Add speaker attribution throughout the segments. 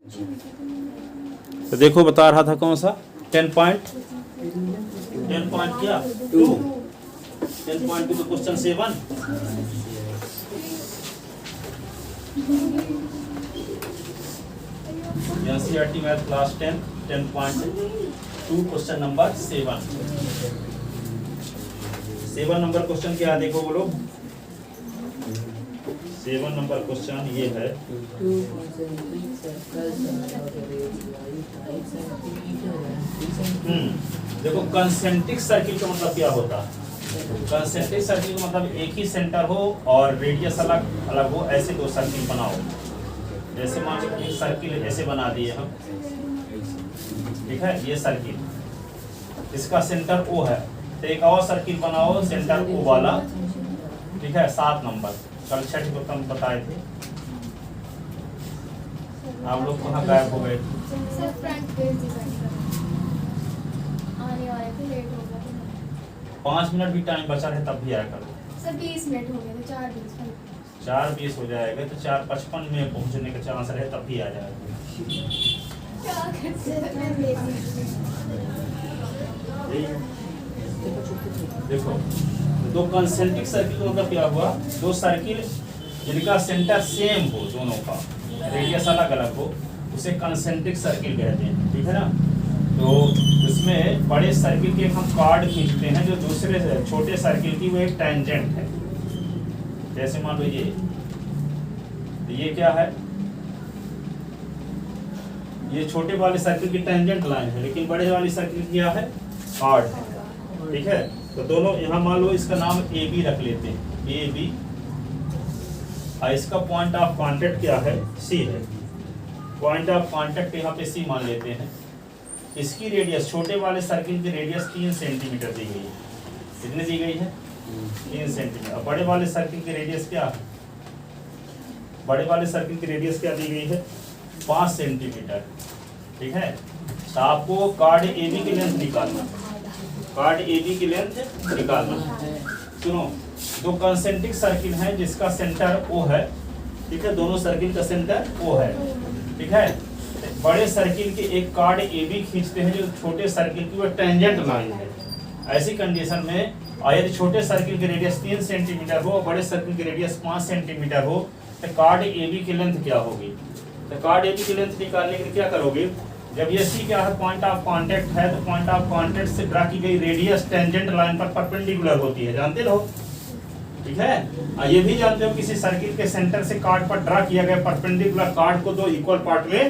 Speaker 1: तो देखो बता रहा था कौन सा 10 पॉइंट क्या 2 10.2 तो question 7 NCERT math class 10 10.2 question number 7 number question क्या है देखो बोलो 7 नंबर क्वेश्चन ये है देखो कंसेंट्रिक सर्किल का मतलब क्या होता है। कंसेंट्रिक सर्किल का मतलब एक ही सेंटर हो और रेडियस अलग अलग हो, ऐसे दो सर्किल बनाओ। जैसे मान लो एक सर्किल ऐसे बना दिए हम, ठीक है, ये सर्किल इसका सेंटर O है, तो एक और सर्किल बनाओ सेंटर O वाला, ठीक है। 7 नंबर कल 6 को हम बताए थे, आप लोग कहाँ गायब हो गए थे?
Speaker 2: आने वाले थे, लेट हो गया
Speaker 1: 5 मिनट भी टाइम बचा है तब भी आया करो।
Speaker 2: सर 20 मिनट हो गए थे, 4:20
Speaker 1: 4:20 हो जाएगा तो 4:55 में पहुंचने का चांस है, तब भी आ जाएगा।
Speaker 2: क्या करते मैं
Speaker 1: देखो दो कंसेंट्रिक सर्किल का मतलब क्या हुआ, दो सर्किल जिनका सेंटर सेम हो, दोनों का रेडियस अलग अलग हो, उसे कंसेंट्रिक सर्किल कहते हैं, ठीक है ना। तो इसमें बड़े सर्किल के हम कार्ड खींचते हैं जो दूसरे छोटे सर्किल की वो एक टेंजेंट है। जैसे मान लो ये क्या है, ये छोटे वाले सर्किल की टेंजेंट लाइन है, लेकिन बड़े वाली सर्किल क्या है, कार्ड है, ठीक है। तो दोनों यहाँ मान लो इसका नाम ए बी रख लेते हैं, ए बी, और इसका पॉइंट ऑफ कांटेक्ट क्या है, सी है। पॉइंट ऑफ कांटेक्ट यहाँ पे सी मान लेते हैं। इसकी रेडियस, छोटे वाले सर्किल की रेडियस 3 सेंटीमीटर दी गई है। कितनी दी गई है, 3 सेंटीमीटर। और बड़े वाले सर्किल की रेडियस क्या है, बड़े वाले सर्किल की रेडियस क्या दी गई है, 5 सेंटीमीटर, ठीक है। तो आपको कार्ड ए बी की लेंथ निकालना, कार्ड ए बी की लेंथ निकालना। सुनो, दो कंसेंट्रिक सर्किल हैं जिसका सेंटर O है, ठीक है, दोनों सर्किल का सेंटर O है, ठीक है। बड़े सर्किल के एक कार्ड ए बी खींचते हैं जो छोटे सर्किल की वो टेंजेंट लाइन है। ऐसी कंडीशन में यदि छोटे सर्किल की रेडियस 3 सेंटीमीटर हो और बड़े सर्किल की रेडियस 5 सेंटीमीटर हो, तो कार्ड ए बी की लेंथ क्या होगी। तो कार्ड ए बी की लेंथ निकालने के लिए क्या करोगे, जब ये सी क्या है, पॉइंट ऑफ कांटेक्ट है, तो पॉइंट ऑफ कांटेक्ट से ड्रा की गई रेडियस टेंजेंट लाइन पर परपेंडिकुलर होती है, जानते हो, ठीक है। ये भी जानते हो किसी सर्किल के सेंटर से कार्ड पर ड्रा किया गया परपेंडिकुलर कार्ड को दो इक्वल पार्ट में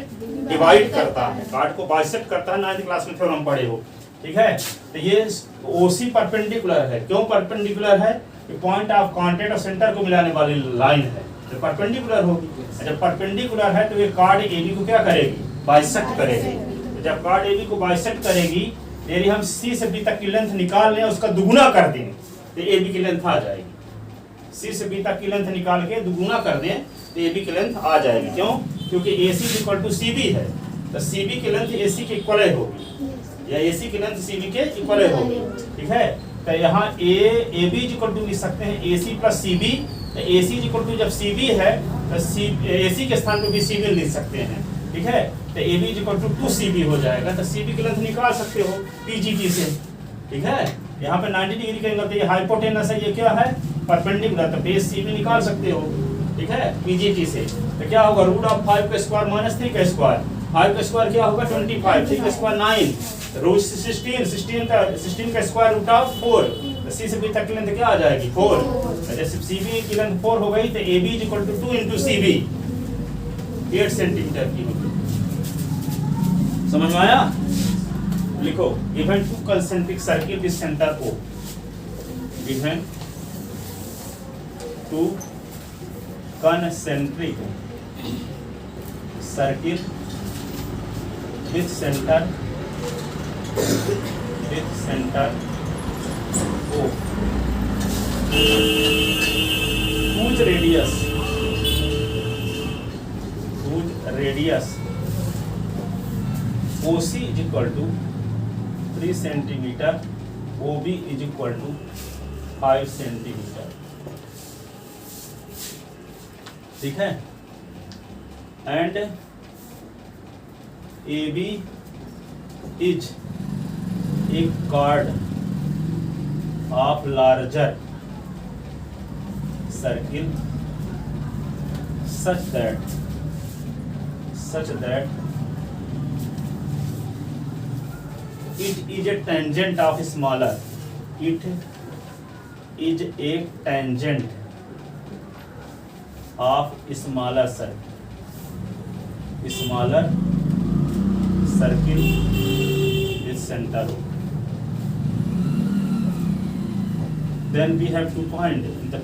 Speaker 1: डिवाइड करता है, कार्ड को बाइसेक्ट करता है, 9th क्लास में थ्योरम पढ़े हो, ठीक है। तो ये ओसी परपेंडिकुलर है, क्यों परपेंडिकुलर है, पॉइंट ऑफ कांटेक्ट और सेंटर को मिलाने वाली लाइन है, तो परपेंडिकुलर होगी। जब परपेंडिकुलर है तो ये कार्ड ए बी को क्या करेगी, बाइसेक्ट करेगी। जब कार्ड ए बी को बाइसेक्ट करेगी, यदि हम सी से बी तक की लेंथ निकाल लें, उसका दुगुना कर दें तो ए बी की लेंथ आ जाएगी। सी से बी तक की लेंथ निकाल के दुगुना कर दें तो ए बी की लेंथ आ जाएगी। क्यों, क्योंकि ए सी इक्वल टू सी बी है, तो सी बी की लेंथ ए सी के इक्वल होगी, या ए सी की लेंथ सी बी के इक्वल होगी, ठीक है। तो यहाँ ए बी इक्वल टू लिख सकते हैं ए सी प्लस सी बी। तो ए सी इक्वल टू जब सी बी है तो ए सी के स्थान पर भी सी बी लिख सकते हैं, ठीक है। तो A B equal to 2CB हो जाएगा, तो सी बी की लेंथ निकाल सकते हो PGT से, ठीक है। यहाँ पे 90 डिग्री करेंगे तो ये हाइपोटेनस है, ये क्या है, परपेंडिकुलर, तो बेस सी बी निकाल सकते हो, ठीक है, PGT से। तो क्या होगा, रूट ऑफ 5 का स्क्वायर माइनस 3 का स्क्वायर, 5 का स्क्वायर क्या होगा 25, 3 का स्क्वायर 9, रूट 16 का स्क्वायर रूट ऑफ 4, तो सी से बी तक की लेंथ क्या आ जाएगी 4। जैसे सी बी की लेंथ 4 हो गई तो A B equal to 2 into C B, 8 centimetre की होगी। समझ में आया, लिखो, given two concentric circle with centre O, given two concentric circle with center O, whose radius OC is equal to 3 centimeter, OB is equal to 5 centimeter, ठीक है। And AB is a chord of larger circle such that it is a tangent of smaller. It is a tangent of smaller circle with center. Then we have to find the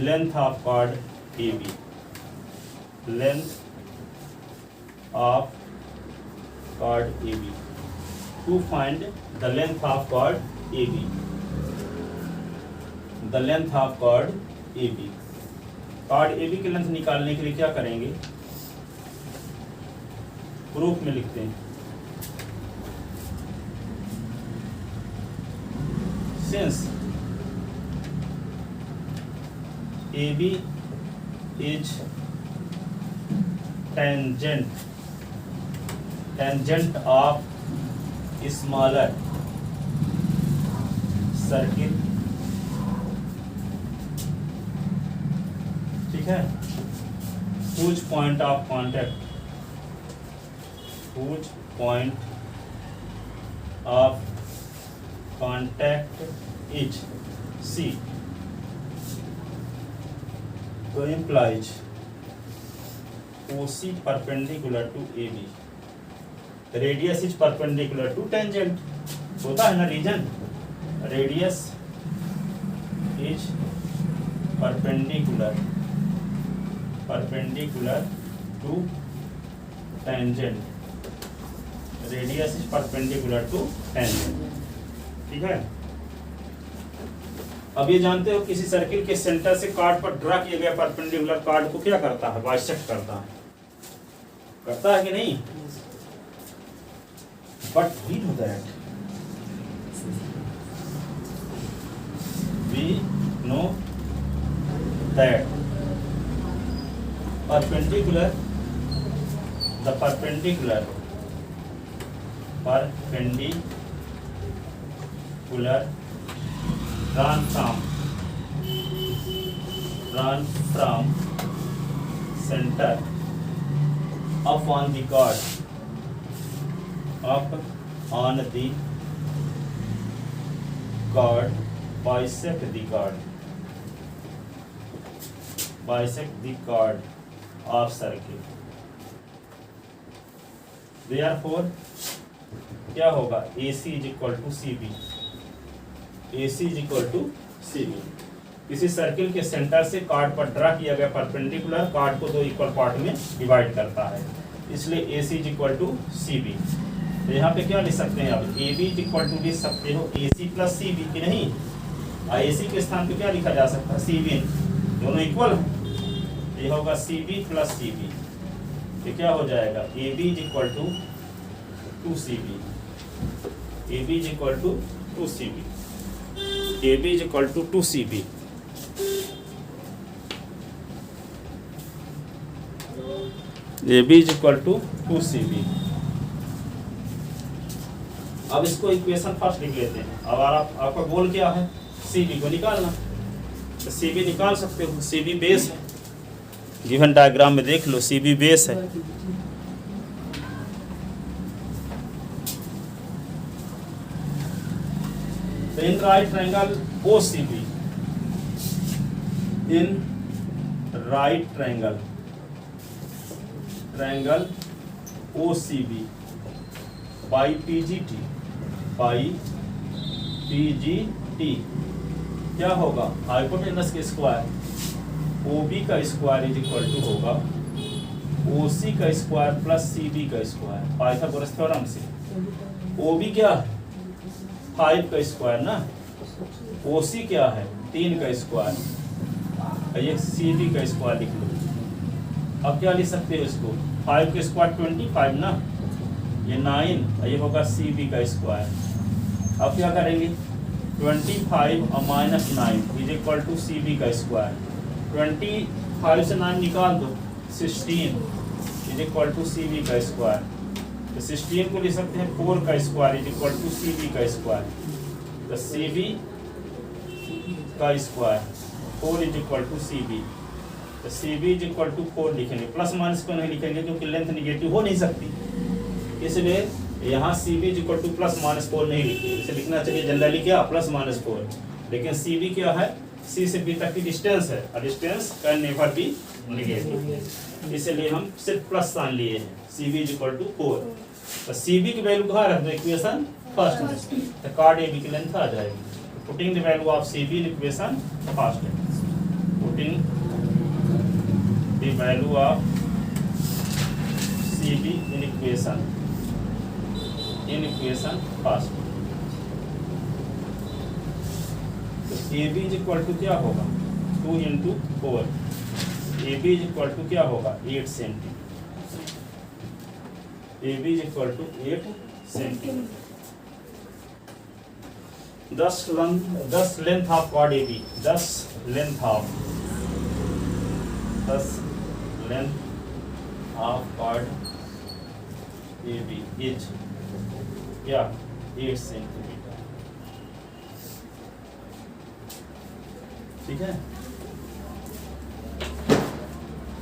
Speaker 1: length of chord AB. Length of chord AB. To find the length of chord AB. The length of chord AB. chord AB की length निकालने के लिए क्या करेंगे? Proof में लिखते हैं since AB is tangent of smaller circle, ठीक है, whose point of contact is C, so implies OC perpendicular to AB. Radius is perpendicular to tangent. होता है ना reason? Radius is perpendicular to tangent. Radius is perpendicular to tangent. ठीक है? अब ये जानते हो किसी सर्किल के सेंटर से कार्ड पर ड्रा किया गया परपेंडिकुलर कार्ड को क्या करता है? बाइसेक्ट करता है कि नहीं? But we do that. We know that the perpendicular run from center up on the chord, bisect the chord of circle. Therefore क्या होगा? AC is equal to CB. किसी सर्किल के सेंटर से कार्ड पर ड्रा किया गया perpendicular card को दो इक्वल पार्ट में डिवाइड करता है, इसलिए AC is equal to CB. तो यहाँ पे क्या लिख सकते हैं? अब AB is equal to लिख सकते हो AC plus CB की नहीं, AC के स्थान पे क्या लिखा जा सकता है? CB. दोनों इक्वल है, ये होगा CB plus CB. तो क्या हो जाएगा? AB is equal to 2CB. AB is equal to 2CB. AB is equal to 2CB. AB is equal to 2CB. अब इसको इक्वेशन फर्स्ट लिख लेते हैं. अब आपका गोल क्या है? CB को निकालना. तो CB निकाल सकते हो. CB बेस है, गिवन डायग्राम में देख लो, CB बेस है. तो in right triangle OCB, in right triangle OCB by PGT क्या होगा? हाइपोटेनस के स्क्वायर OB का स्क्वायर इज इक्वल टू होगा OC का स्क्वायर प्लस CB का स्क्वायर, पाइथागोरस थ्योरम से. OB क्या है? 5 का स्क्वायर ना. OC क्या है? 3 का स्क्वायर. ये CB का स्क्वायर लिख लो. अब क्या लिख सकते हो इसको? 5 का स्क्वायर 25 ना, ये 9, ये होगा CB का स्क्वायर. अब क्या करेंगे? 25 और -9 इज इक्वल टू CB का स्क्वायर. 25 5 से 9 निकाल दो, 16 is equal to C B का स्क्वायर। तो 16 को लिख सकते हैं 4 का square is equal to C B का स्क्वायर। तो सी बी का square 4 is equal to C B. तो C B is equal to 4 लिखेंगे, प्लस माइनस को नहीं लिखेंगे क्योंकि लेंथ निगेटिव हो नहीं सकती, इसलिए यहाँ C B is equal to plus minus 4 नहीं लिखेंगे। इसे लिखना चाहिए जनरली क्या, प्लस माइनस 4, लेकिन सी बी क्या है, सी से बी तक की डिस्टेंस है और distance can never be negative, इसलिए हम सिर्फ प्लस साइन लिए हैं। C B is equal to 4। तो सी बी की वैल्यू कहाँ रख दो, इक्वेशन फर्स्ट में, तो कार्ड ए बी की लेंथ आ जाएगी। Putting the value of C B in equation first, putting the value of C B in equation first. तो A B is equal to क्या होगा, 2 into 4, A B is equal to क्या होगा, 8 centimetre. A B is equal to 8 centimetre. 10 length of chord A B, 10 length of chord A B is क्या, 8 centimetre. ठीक है,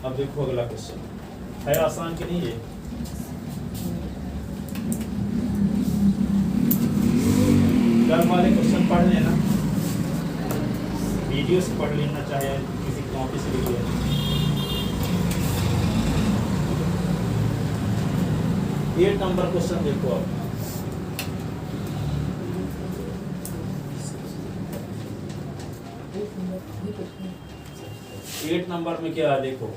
Speaker 1: अब देखो अगला क्वेश्चन है, आसान कि नहीं है। कल वाले क्वेश्चन पढ़ लेना, वीडियो से पढ़ लेना, चाहे किसी कॉपी से लिख लेना। 8 नंबर क्वेश्चन देखो आप। एट नंबर में क्या है देखो,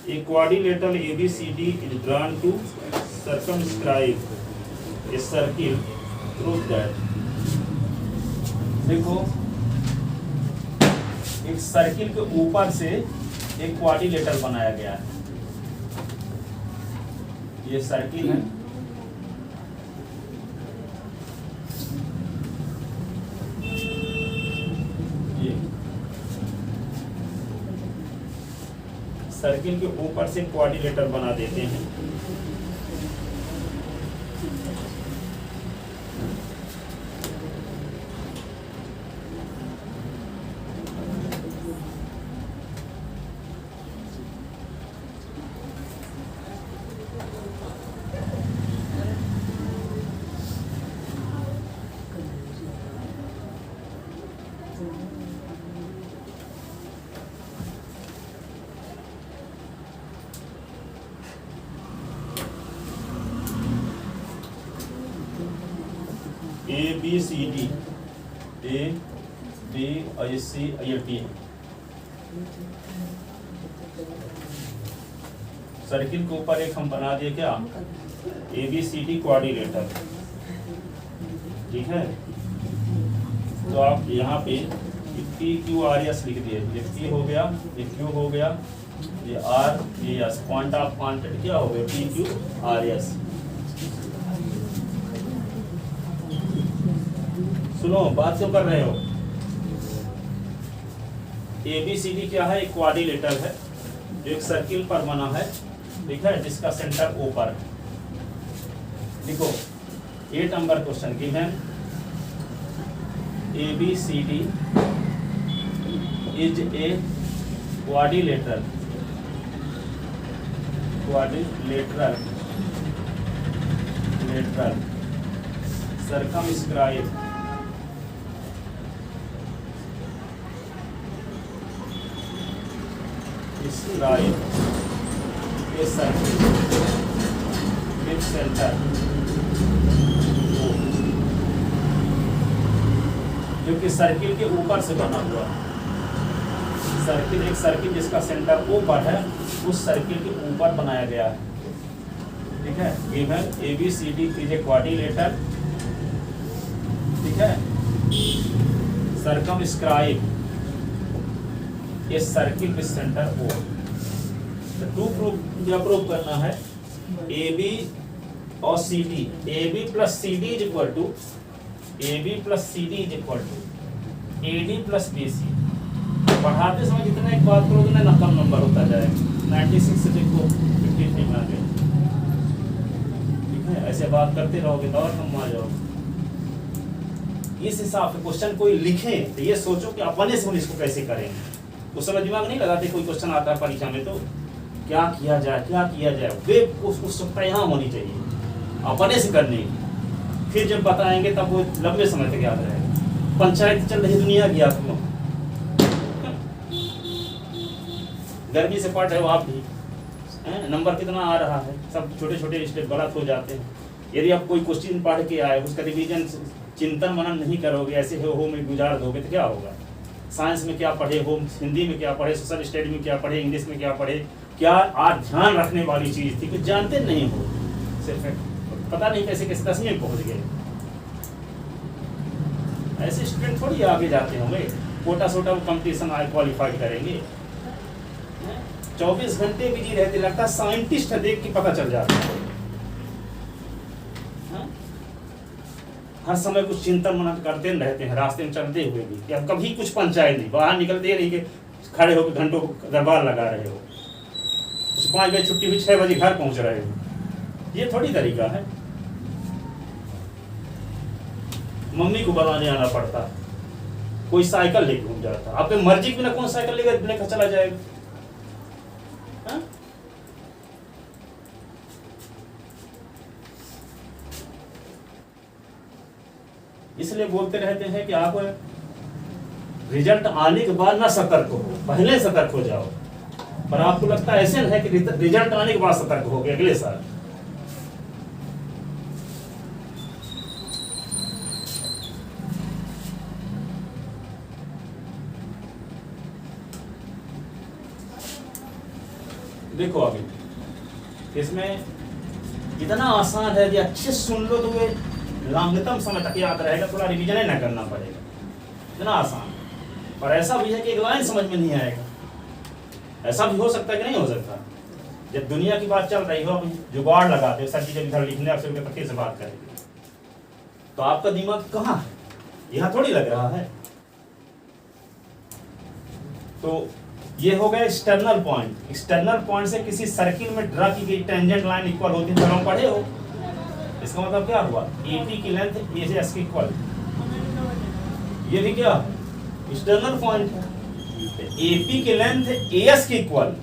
Speaker 1: a quadrilateral ABCD is drawn to circumscribe a circle, prove that। देखो एक सर्किल के ऊपर से एक क्वाड्रिलेटरल बनाया गया है, ये सर्किल है, ये सर्किल के ऊपर से क्वाड्रिलेटरल बना देते हैं। A B C D, A B और सी ये टी, सर्किल के ऊपर एक हम बना दिए क्या, A B C D quadrilateral. ठीक है, तो आप यहाँ पे पी क्यू आर एस लिख दिए, ये पी हो गया, ये क्यू हो गया, ये आर, ये एस, पॉइंट ऑफ कॉन्टेक्ट क्या हो गया, पी क्यू आर एस। सुनो, बात क्यों कर रहे हो। ए बी सी डी क्या है, एक क्वाड्रिलेटरल है जो एक सर्किल पर बना है, ठीक है, जिसका सेंटर ओ पर है। देखो 8 number question given, A B C D is a quadrilateral circumscribe a circle with center O, जो कि सर्किल के ऊपर से बना हुआ है। सर्किल, एक सर्किल जिसका सेंटर O पर है, उस सर्किल के ऊपर बनाया गया है। ठीक है, given A B C D is a quadrilateral, ठीक है, circumscribe a circle with centre O। To proof, क्या प्रूफ करना है, ए बी और C D, A B plus C D is equal to, A B plus C D is equal to AD plus BC। बढ़ाते समय जितना एक बात करोगे ना कम नंबर होता जाएगा। 96 से देखो 53 में आ गए। ठीक है, ऐसे बात करते रहोगे तो और कम आ जाओगे। इस हिसाब से क्वेश्चन कोई लिखे तो ये सोचो कि अपने से हम इसको कैसे करेंगे। उस समय दिमाग नहीं लगाते, कोई क्वेश्चन आता है परीक्षा में तो क्या किया जाए, वे उत्सुकता यहाँ होनी चाहिए अपने से करने की। फिर जब बताएंगे तब वो लंबे समय तक याद रहेगा। पंचायत चल रही दुनिया की आपको, गर्मी से पढ़ रहे हो आप भी, नंबर कितना आ रहा है, सब छोटे छोटे स्टेप गलत हो जाते हैं। यदि आप कोई क्वेश्चन पढ़ के आए उसका रिवीजन चिंतन मनन नहीं करोगे, ऐसे हो में गुजार दोगे तो क्या होगा। साइंस में क्या पढ़े हो, हिंदी में क्या पढ़े, सोशल स्टडी में क्या पढ़े, इंग्लिश में क्या पढ़े, क्या आज ध्यान रखने वाली चीज थी, कुछ जानते नहीं हो, सिर्फ पता नहीं कैसे कैसे 10वीं में पहुंच गए। ऐसे स्टूडेंट थोड़ी आगे जाते होंगे, कोटा सोटा कंपटीशन आए क्वालिफाई करेंगे। 24 घंटे बिजी रहते, लगता है साइंटिस्ट है, देख के पता चल जाता है। हर समय कुछ चिंतन मनन करते रहते हैं, रास्ते में चलते हुए भी, कि अब कभी कुछ पंचायत नहीं, बाहर निकलते नहीं कि खड़े होकर घंटों दरबार लगा रहे हो, 5 बजे छुट्टी हुई 6 बजे घर पहुंच रहे हो। ये थोड़ी तरीका है। मम्मी को बताने आना पड़ता, कोई साइकिल लेके घूम जाता, आपके मर्जी के बिना कौन साइकिल लेकर चला जाएगा। हा? इसलिए बोलते रहते हैं कि आप रिजल्ट आने के बाद ना सतर्क हो, पहले सतर्क हो जाओ। पर आपको लगता है ऐसे है कि रिजल्ट आने के बाद सतर्क हो गए अगले साल। देखो अभी इसमें इतना आसान है कि अच्छे सुन लो तो वे लंबतम समय तक याद रहेगा, थोड़ा रिवीजन ही ना करना पड़ेगा, इतना आसान। और ऐसा भी है कि एक लाइन समझ में नहीं आएगा, ऐसा भी हो सकता है कि नहीं हो सकता। जब दुनिया की बात चल रही हो, आप जुगाड़ लगाते हो, सर जी जब इधर लिखने आपसे पक्के से बात करेंगे तो आपका दिमाग कहाँ है, यहाँ थोड़ी लग रहा है। तो ये हो गया एक्सटर्नल पॉइंट। एक्सटर्नल पॉइंट से किसी सर्किल में ड्रा की गई टेंजेंट लाइन इक्वल होती है, हम पढ़े हो। इसका मतलब क्या हुआ, AP की लेंथ AS के इक्वल, ये भी क्या एक्सटर्नल पॉइंट है। AP की लेंथ AS के इक्वल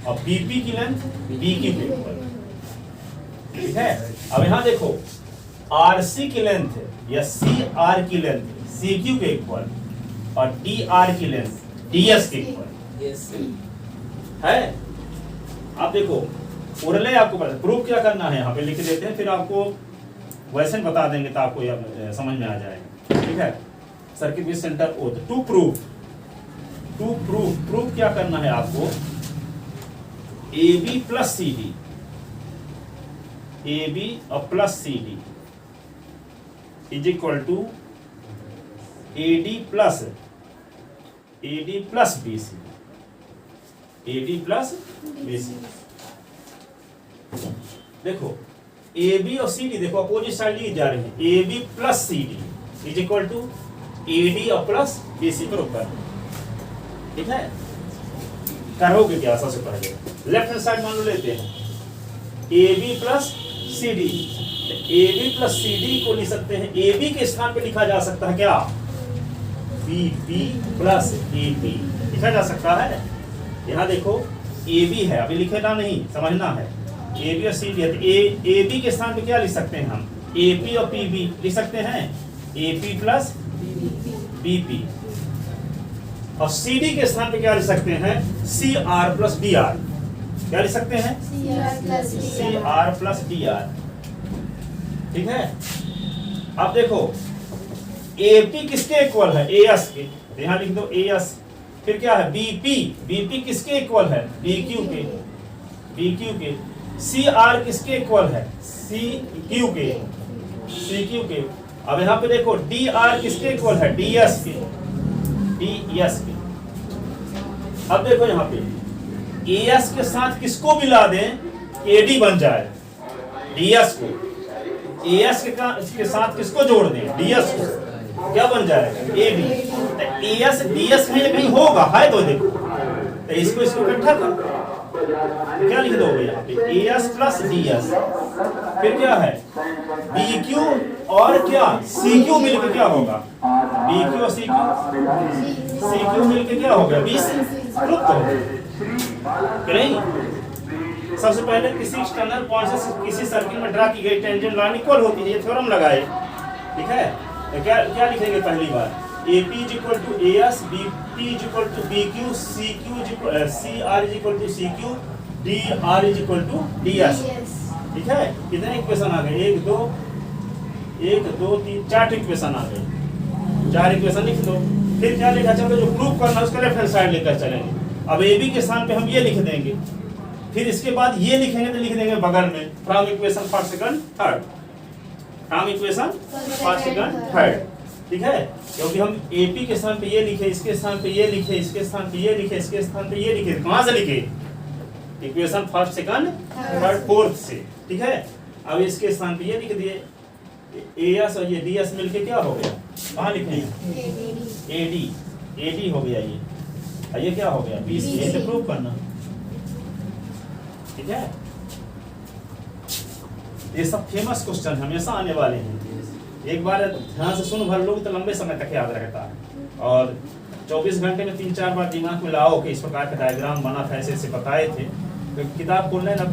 Speaker 1: और BP की लेंथ BQ के इक्वल। ठीक है, अब यहां देखो RC की लेंथ या CR की लेंथ CQ के इक्वल और DR की लेंथ DS के इक्वल है। आप देखो ओरले आपको पता, प्रूफ क्या करना है यहाँ पे लिख देते हैं, फिर आपको वैसे बता देंगे तो आपको यह समझ में आ जाएगा। ठीक है, सर्किट विद सेंटर ओथ टू प्रूफ क्या करना है आपको, AB प्लस CD, AB और plus CD is equal to AD plus BC, AD plus BC। देखो AB और CD देखो अपोजिट साइड ली जा रही है, AB plus CD is equal to AD और प्लस BC पर ऊपर। ठीक है, करोगे क्या सबसे पहले लेफ्ट हैंड साइड मान लो लेते हैं AB plus CD, AB plus CD को लिख सकते हैं, AB के स्थान पे लिखा जा सकता है क्या, BP प्लस AB लिखा जा सकता है। यहाँ देखो AB है, अभी लिखेगा नहीं, समझना है। AB और CD है तो AB के स्थान पे क्या लिख सकते हैं हम, AP और PB लिख सकते हैं, AP प्लस BP। और CD के स्थान पे क्या लिख सकते हैं, CR प्लस DR। क्या लिख सकते हैं, CR प्लस DR। ठीक है, अब देखो AP किसके इक्वल है, AS के, यहाँ लिख दो AS। फिर क्या है BP किसके इक्वल है, BQ के। CR किसके इक्वल है, CQ के। अब यहाँ पे देखो DR किसके इक्वल है, DS के। अब देखो यहाँ पे AS के साथ किसको मिला दें AD बन जाए, DS को। AS के साथ किसको जोड़ दें, DS को। क्या बन जाएगा ए बी। तो ए एस डी एस में ये कहीं होगा, है तो देखो, तो इसको इकट्ठा कर क्या लिख दोगे यहाँ पे A S plus D S, फिर क्या है बी क्यू और क्या सी क्यू मिलकर क्या होगा बी क्यू और सी क्यू मिलकर क्या होगा बी सी। नहीं, सबसे पहले किसी एक्सटर्नल पॉइंट से किसी सर्किल में ड्रा की गई टेंजेंट लाइन इक्वल होती है, ये थ्योरम लगाए, ठीक है। तो क्या लिखेंगे पहली बार AP is equal to AS, BP is equal to BQ, CR is equal to CQ, DR is equal to DS, ठीक है। कितने इक्वेशन आ गए 1 2 3 4 इक्वेशन आ गए, 4 इक्वेशन लिख दो। फिर क्या लिखा, चलो जो प्रूफ करना है उसका लेफ्ट हैंड साइड लेकर चलेंगे। अब AB के स्थान पे हम ये लिख देंगे, फिर इसके बाद ये लिखेंगे तो लिख देंगे बगल में from equation first second third, from equation first second third, ठीक है। क्योंकि हम AP के स्थान पे ये लिखे, इसके स्थान पे ये लिखे, इसके स्थान पे ये लिखे, इसके स्थान पे ये लिखे, कहां से लिखे equation first second third fourth से, ठीक है। अब इसके स्थान पे ये लिख दिए, AS और ये DS मिलके क्या हो गया, कहां लिखेंगे AD हो गया ये, और ये क्या हो गया BC, ये से प्रूव करना, ठीक है। ये सब फेमस क्वेश्चन हमेशा आने वाले हैं, एक बार ध्यान से सुन भर लोग तो लंबे समय तक याद रहता है, और 24 घंटे में 3-4 बार दिमाग में लाओ कि इस प्रकार का डायग्राम बना था, ऐसे ऐसे बताए थे, तो किताब खोलने न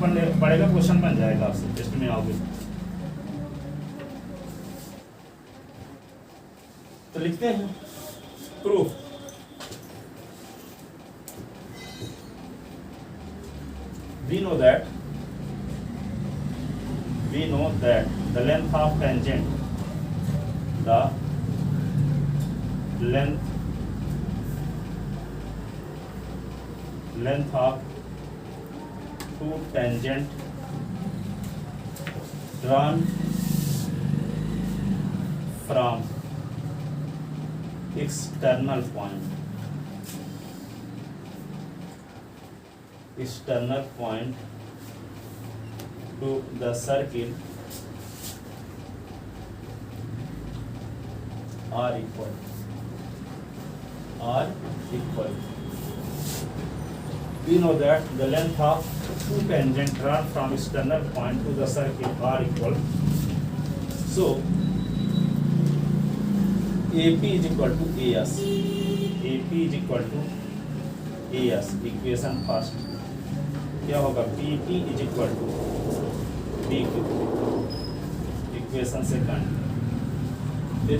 Speaker 1: पड़ेगा, क्वेश्चन बन जाएगा आपसे टेस्ट में आओगे। तो लिखते हैं proof, we know that the length of tangent, the length of two tangent drawn from external point to the circle are equal. We know that the length of two tangent drawn from external point to the circle are equal. So AP is equal to AS. AP is equal to AS. Equation first क्या होगा BP is equal to BQ. Equation second. फिर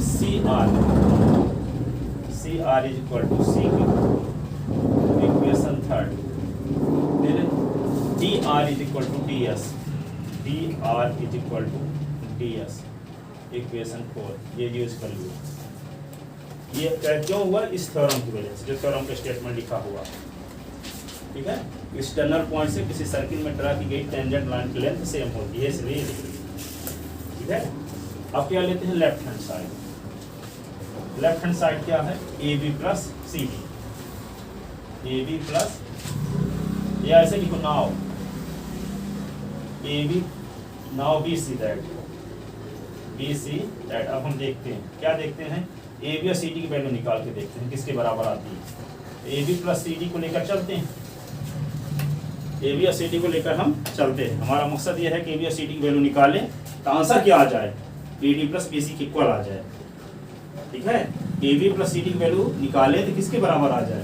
Speaker 1: CR is equal to CQ. Equation third. फिर DR is equal to DS. DR is equal to DS. Equation 4. ये use कर लो। ये क्यों हुआ, इस थ्योरम की वजह से, जो थ्योरम का स्टेटमेंट लिखा हुआ, ठीक है। एक्सटर्नल पॉइंट से किसी सर्किल में ड्रा की गई टेंजेंट लाइन की लेंथ सेम होती है, इसलिए ठीक है। अब क्या लेते हैं left hand side. Left hand side क्या है AB plus CD, AB plus, या ऐसे लिखो now AB now BC that, BC that. अब हम देखते हैं, क्या देखते हैं, AB और CD की वैल्यू निकाल के देखते हैं किसके बराबर आती है। AB प्लस CD को लेकर चलते हैं, AB और CD को लेकर हम चलते हैं। हमारा मकसद यह है कि AB और CD की वैल्यू निकालें तो आंसर क्या आ जाए, AD प्लस BC के इक्वल आ जाए, ठीक है। AB प्लस CD की वैल्यू निकालें तो किसके बराबर आ जाए,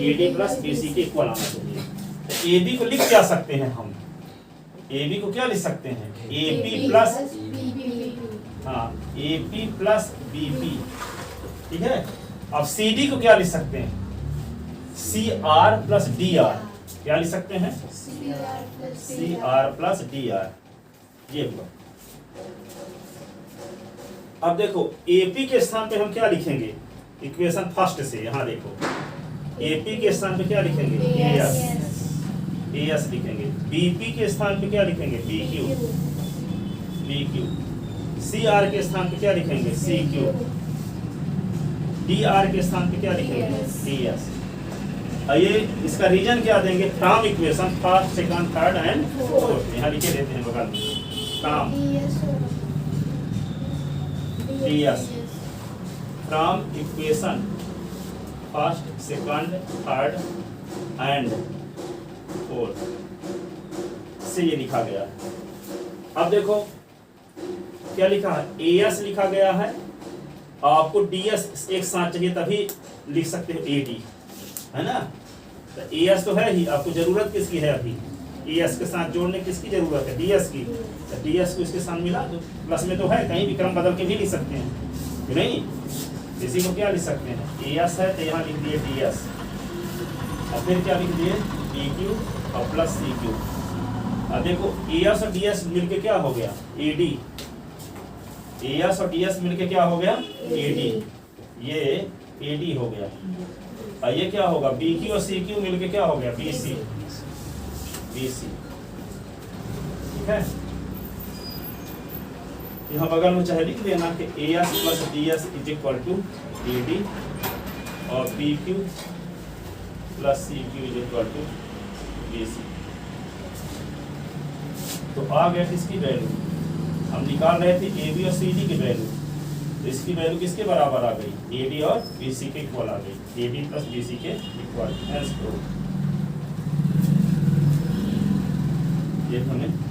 Speaker 1: AD प्लस BC के इक्वल आना चाहिए। तो AB को लिख क्या सकते हैं हम, AB को क्या लिख सकते हैं AP प्लस, हाँ AP प्लस BP, ठीक है। अब CD को क्या लिख सकते हैं CR प्लस DR, क्या लिख सकते हैं CR प्लस DR, ये हुआ। अब देखो AP के स्थान पे हम क्या लिखेंगे, इक्वेशन फर्स्ट से, यहाँ देखो AP के स्थान पे क्या लिखेंगे AS लिखेंगे, BP के स्थान पे क्या लिखेंगे BQ, CR के स्थान पे क्या लिखेंगे CQ, DR के स्थान पे क्या लिखेंगे DS। ये इसका रीजन क्या देंगे, from equation first second third and fourth, यहाँ लिखे देते हैं बगल में from DS, from equation first second third and fourth से ये लिखा गया है। अब देखो क्या लिखा है, एएस लिखा गया है, आपको डीएस एक साथ चाहिए तभी लिख सकते हो एडी, है ना। तो एएस तो है ही, आपको जरूरत किसकी है अभी, एएस के साथ जोड़ने किसकी जरूरत है, डीएस की। तो डीएस को इसके साथ मिला दो, प्लस में तो है, कहीं भी क्रम बदल के भी लिख सकते हैं कि नहीं। इसी को क्या लिख सकते हैं, एएस है तो यहाँ लिख दिए डीएस, और फिर क्या लिख दिए डीक्यू और प्लस सीक्यू। अब देखो एएस और डीएस मिलके क्या हो गया, एडी। एएस और डीएस मिलके क्या हो गया, एडी, ये एडी हो गया। और ये क्या होगा, बीक्यू और सीक्यू मिलके क्या हो गया, बीसी, बीसी, ठीक है। यहाँ बगल में चाहे लिख देना कि AS plus DS is equal to AD और BQ plus CQ is equal to BC. तो आ गया किसकी वैल्यू, हम निकाल रहे थे ए बी और सी डी की वैल्यू, तो इसकी वैल्यू किसके बराबर आ गई, ए डी और बी सी के इक्वल आ गई, A D plus B C के इक्वल। ये हमें